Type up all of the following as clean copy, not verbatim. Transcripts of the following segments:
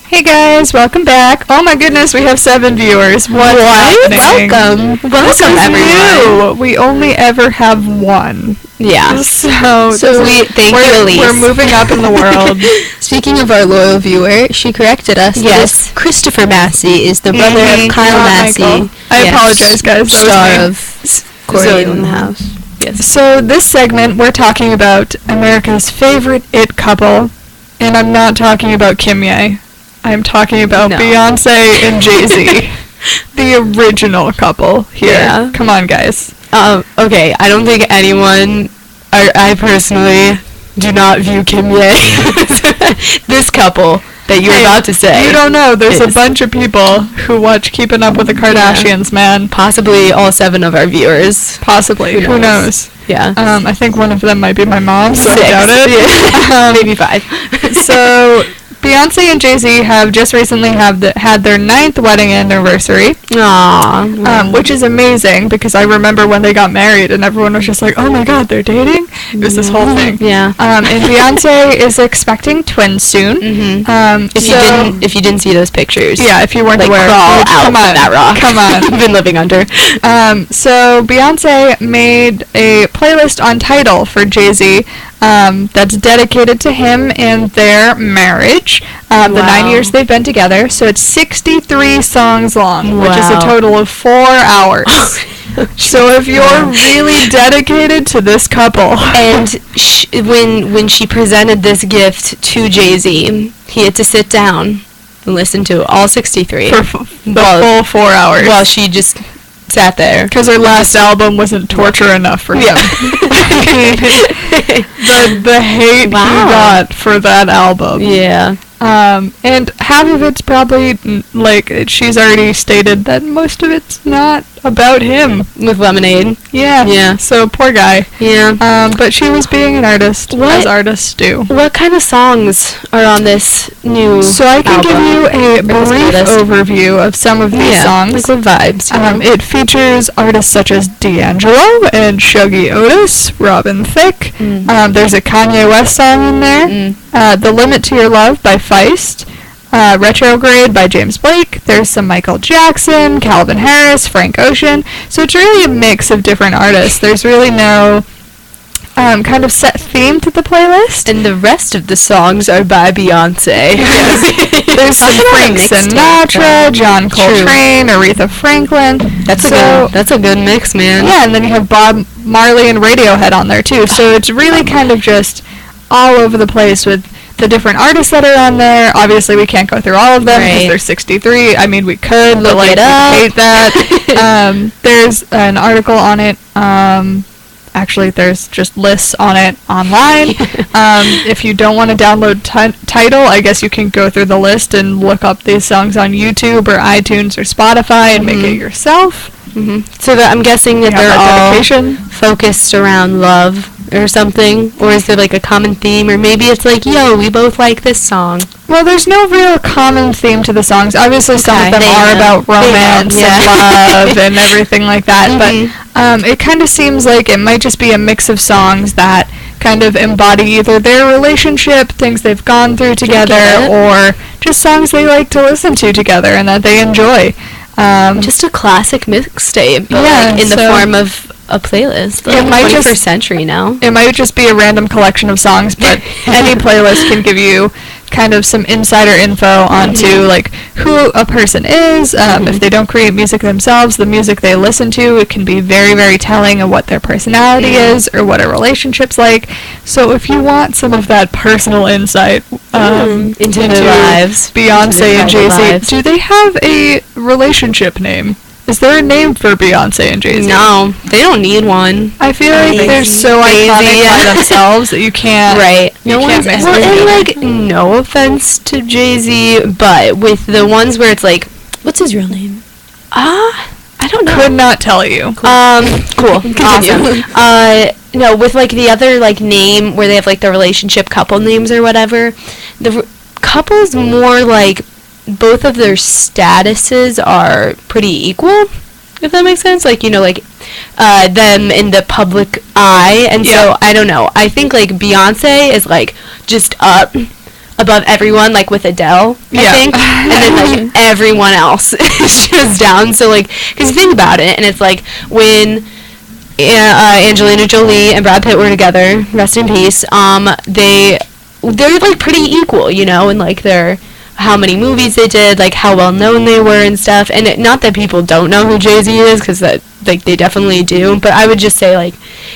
Hey guys, welcome back. Oh my goodness, we have 7 viewers. What's happening? Welcome everyone. We only ever have 1. Yeah. So we thank you, Elise. We're moving up in the world. Speaking of our loyal viewer, she corrected us. Yes. Christopher Massey is the brother of Kyle Massey. I apologize, guys. Star of Corey in the House. Yes. So this segment, we're talking about America's favorite it couple, and I'm not talking about Kim Ye. I'm talking about Beyonce and Jay-Z. The original couple here. Yeah. Come on, guys. Okay, I don't think anyone, I personally do not view Kim Ye this couple that you're about to say. You don't know. There's a bunch of people who watch Keeping Up with the Kardashians, man. Possibly all 7 of our viewers. Possibly. Who knows? Yeah. I think one of them might be my mom, so 6. I doubt it. Yeah. Maybe 5. So Beyonce and Jay-Z have just recently had their 9th wedding anniversary. Aww. Which is amazing because I remember when they got married and everyone was just like, oh my god, they're dating? It was this whole thing. Yeah. And Beyonce is expecting twins soon. Mm-hmm. If you didn't see those pictures. Yeah, if you weren't aware. Crawl out come on, of that rock. Come on. I've been living under. So Beyonce made a playlist on Tidal for Jay-Z that's dedicated to him and their marriage. The 9 years they've been together. So it's 63 songs long, which is a total of 4 hours. So if you're really dedicated to this couple. And when she presented this gift to Jay-Z, he had to sit down and listen to all 63. For the full 4 hours. While she just sat there. Because her last album wasn't torture enough for him. the hate he got for that album. Yeah. And half of it's probably, she's already stated that most of it's not about him. With Lemonade. Yeah. Yeah. So, poor guy. Yeah. But she was being an artist, as artists do. What kind of songs are on this new So I can give you a brief overview of some of these songs. Like what vibes? It features artists such as D'Angelo and Shuggy Otis, Robin Thicke. There's a Kanye West song in there. The Limit to Your Love by Feist. Retrograde by James Blake. There's some Michael Jackson, Calvin Harris, Frank Ocean. So it's really a mix of different artists. There's really no kind of set theme to the playlist. And the rest of the songs are by Beyonce. Yes. There's some Frank Sinatra, John Coltrane, Aretha Franklin. That's a good mix, man. Yeah, and then you have Bob Marley and Radiohead on there too. So it's really kind of just all over the place with the different artists that are on there. Obviously, we can't go through all of them because there's 63. I mean, we could, but we hate that. There's an article on it. Actually, there's just lists on it online. If you don't want to download Tidal, I guess you can go through the list and look up these songs on YouTube or iTunes or Spotify and make it yourself. So I'm guessing that they're all focused around love or something, or is there like a common theme, or maybe it's like, yo, we both like this song. Well, there's no real common theme to the songs. Obviously, some of them are about romance and love and everything like that, but it kind of seems like it might just be a mix of songs that kind of embody either their relationship, things they've gone through together, or just songs they like to listen to together and that they enjoy. Just a classic mixtape, but in the form of a playlist. Like, it might 21st century now. It might just be a random collection of songs, but any playlist can give you kind of some insider info onto like who a person is. If they don't create music themselves, the music they listen to, it can be very, very telling of what their personality is or what a relationship's like. So if you want some of that personal insight into their lives, Beyonce and Jay-Z, do they have a relationship name? Is there a name for Beyonce and Jay-Z? No, they don't need one. I feel like they're so iconic by themselves that you can't. You can't mix them together. And like, no offense to Jay-Z, but with the ones where it's like, what's his real name? I don't know. Could not tell you. Cool. Awesome. No, with like the other like name where they have like the relationship couple names or whatever, the couple's more like both of their statuses are pretty equal, if that makes sense. Like, you know, like them in the public eye, and so I don't know. I think like Beyonce is like just up above everyone, like with Adele, I think, and then like everyone else is just down. So like, because you think about it, and it's like when Angelina Jolie and Brad Pitt were together, rest in peace. They're like pretty equal, you know, and like their how many movies they did, like how well known they were and stuff. And not that people don't know who Jay-Z is, because that like they definitely do. But I would just say like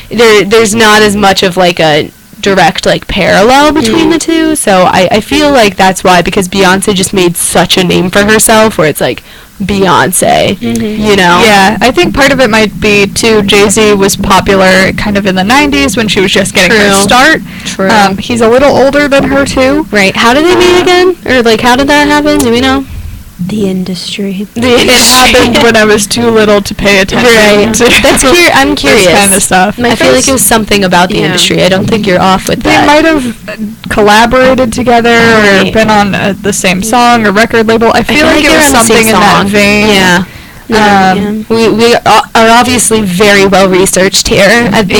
there's not as much of like a direct like parallel between the two. So I feel like that's why, because Beyonce just made such a name for herself, where it's like Beyonce, you know? Yeah, I think part of it might be, too, Jay-Z was popular kind of in the 90s when she was just getting her start. True. He's a little older than her, too. Right. How did they meet again? Or, like, how did that happen? Do we know? The industry. It happened when I was too little to pay attention. Right. That's I'm curious. This kind of stuff. I feel like it was something about the industry. I don't think you're off with that. They might have collaborated together or been on the same song or record label. I feel like it was something in that vein. Yeah. We are obviously very well researched here at the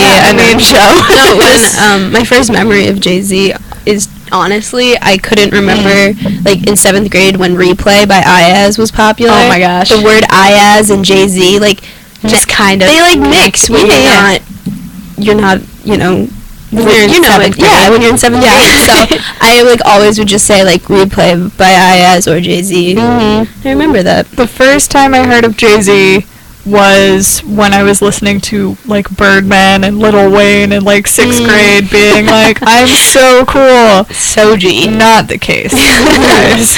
show. No, when my first memory of Jay-Z is, honestly, I couldn't remember, like, in 7th grade when Replay by Iyaz was popular. Oh my gosh. The word Iyaz and Jay-Z, like, just kind of... They, like, mix when you're not, you know... When you're in 7th grade. Yeah, when you're in 7th grade. So I, like, always would just say, like, Replay by Iyaz or Jay-Z. I remember that. The first time I heard of Jay-Z was when I was listening to, like, Birdman and Lil Wayne in, like, 6th grade, being like, I'm so cool. Soji. Not the case, guys.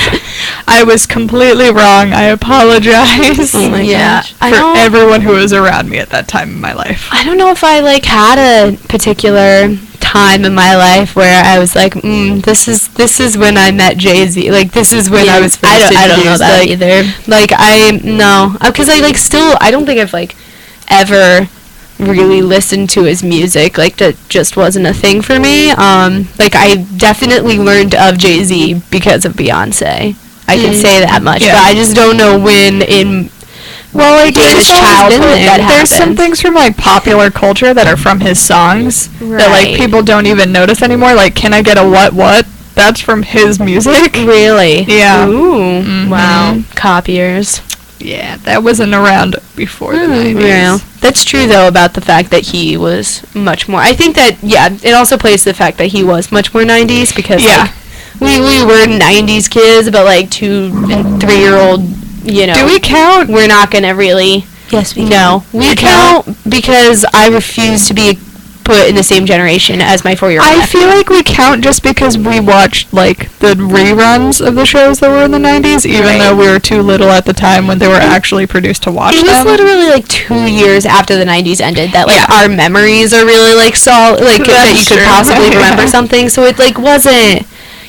I was completely wrong. I apologize. Oh my gosh. For everyone who was around me at that time in my life. I don't know if I, like, had a particular time in my life where I was like, this is when I met Jay-Z. Like, this is when I was first I don't know that like, either. Like, because I, like, still, I don't think I've, like, ever really listened to his music. Like, that just wasn't a thing for me. Like, I definitely learned of Jay-Z because of Beyonce. I can say that much, but I just don't know when in... Well, like, his childhood there's some things from, like, popular culture that are from his songs that, like, people don't even notice anymore. Like, Can I Get a What? That's from his music. Really? Yeah. Ooh. Wow. Copiers. Yeah, that wasn't around before the 90s. Yeah. That's true, though, about the fact that he was much more... I think that, it also plays to the fact that he was much more 90s, because, like, we were 90s kids, but, like, 2- and 3-year-old... You know, do we count? We're not gonna really. Yes, we count. No, we count because I refuse to be put in the same generation as my 4-year-old. I feel like we count just because we watched, like, the reruns of the shows that were in the 90s, even though we were too little at the time when they were actually produced to watch them. It was literally, like, 2 years after the 90s ended that, like, our memories are really, like, solid, like, that you could possibly remember something. So it, like, wasn't...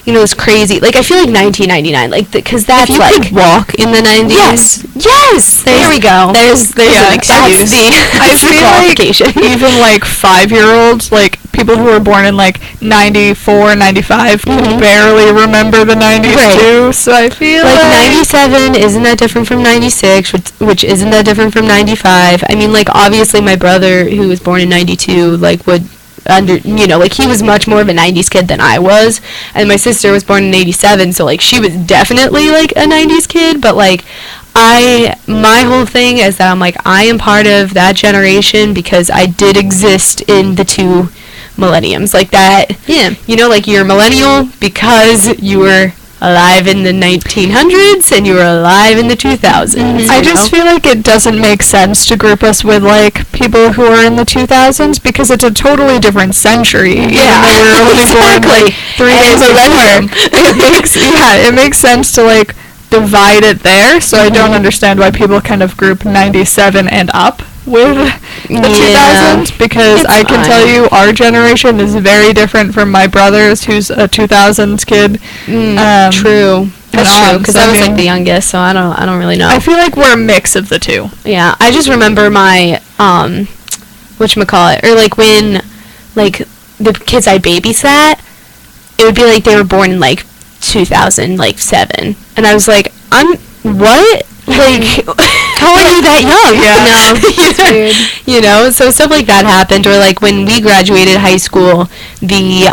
You know, it's crazy. Like, I feel like 1999, like, because that's, if you like... could walk in the 90s. Yes! There we go. There's an excuse. I feel like even, like, 5-year-olds, like, people who were born in, like, 94, 95, barely remember the 90s, too. So I feel like... 97 isn't that different from 96, which isn't that different from 95. I mean, like, obviously my brother, who was born in 92, like, would... you know, like, he was much more of a 90s kid than I was, and my sister was born in 87, so, like, she was definitely, like, a 90s kid, but, like, my whole thing is that I'm, like, I am part of that generation because I did exist in the 2 millenniums, like, that, you know, like, you're a millennial because you were alive in the 1900s and you were alive in the 2000s. I just feel like it doesn't make sense to group us with, like, people who are in the 2000s because it's a totally different century. Yeah, we were only born, like, 3 days before. It makes sense to, like, divide it there, so I don't understand why people kind of group 97 and up with the 2000s, because I can tell you our generation is very different from my brother's, who's a 2000s kid. True. That's true, because I was, like, the youngest, so I don't really know. I feel like we're a mix of the two. Yeah, I just remember my, whatchamacallit, or, like, when, like, the kids I babysat, it would be, like, they were born in, like, 2007, and I was like, what? Like, how are you that young? Yeah. No. Weird. You know, so stuff like that happened. Or, like, when we graduated high school, the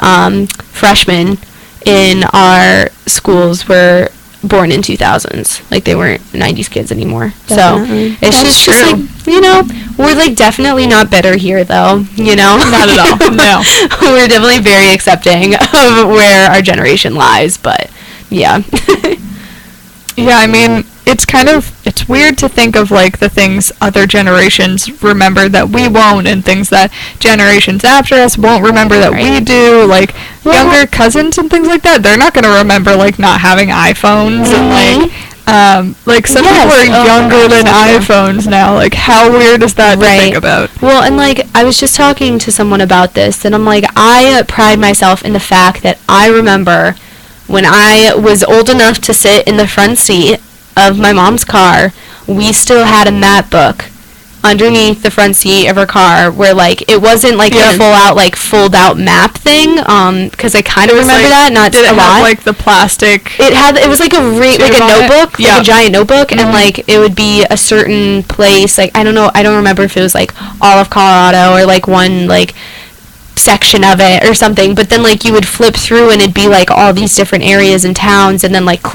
freshmen in our schools were born in 2000s. Like, they weren't 90s kids anymore. Definitely. So it's just like, you know, we're like definitely not better here though, you know. Not at all. No. We're definitely very accepting of where our generation lies, but yeah. Yeah, I mean, it's weird to think of, like, the things other generations remember that we won't, and things that generations after us won't remember that we do, like, younger cousins and things like that. They're not going to remember, like, not having iPhones, and, like, some people are younger than iPhones now. Like, how weird is that to think about? Well, and, like, I was just talking to someone about this, and I'm like, I pride myself in the fact that I remember when I was old enough to sit in the front seat of my mom's car, we still had a map book underneath the front seat of her car where, like, it wasn't, like, a full-out, like, fold-out map thing, because I kind of remember that, not did it a lot. have, like, the plastic? It was, like, a notebook, like a giant notebook, and, like, it would be a certain place, like, I don't remember if it was, like, all of Colorado or, like, one, like, section of it or something, but then, like, you would flip through and it'd be, like, all these different areas and towns, and then, like,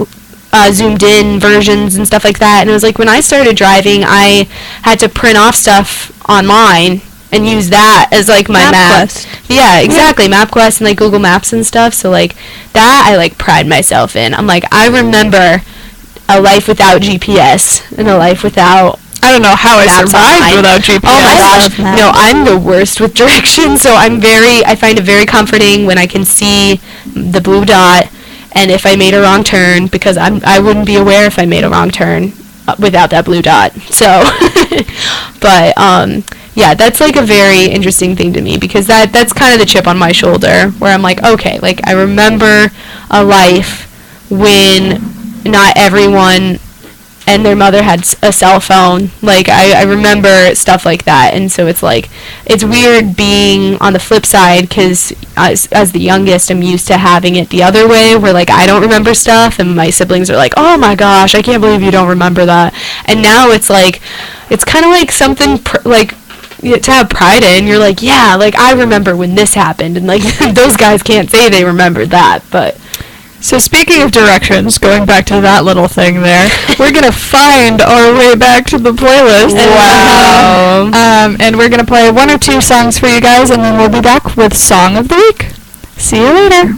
zoomed in versions and stuff like that. And it was like, when I started driving, I had to print off stuff online and use that as, like, my map. Yeah, exactly. MapQuest and, like, Google Maps and stuff. So, like, that I, like, pride myself in. I'm like, I remember a life without GPS and a life without, I don't know how I survived without GPS. Oh my gosh. No, I'm the worst with directions, so I find it very comforting when I can see the blue dot, and if I made a wrong turn, because I wouldn't be aware if I made a wrong turn without that blue dot. So, but yeah, that's, like, a very interesting thing to me, because that's kind of the chip on my shoulder, where I'm like, okay, like, I remember a life when not everyone and their mother had a cell phone. Like, I remember stuff like that, and so it's, like, it's weird being on the flip side, because as the youngest, I'm used to having it the other way, where, like, I don't remember stuff, and my siblings are like, oh my gosh, I can't believe you don't remember that. And now it's, like, it's kind of like something, like, to have pride in. You're like, yeah, like, I remember when this happened, and, like, those guys can't say they remembered that, but... So speaking of directions, going back to that little thing there, we're going to find our way back to the playlist. Wow. And we're going to play one or two songs for you guys, and then we'll be back with Song of the Week. See you later.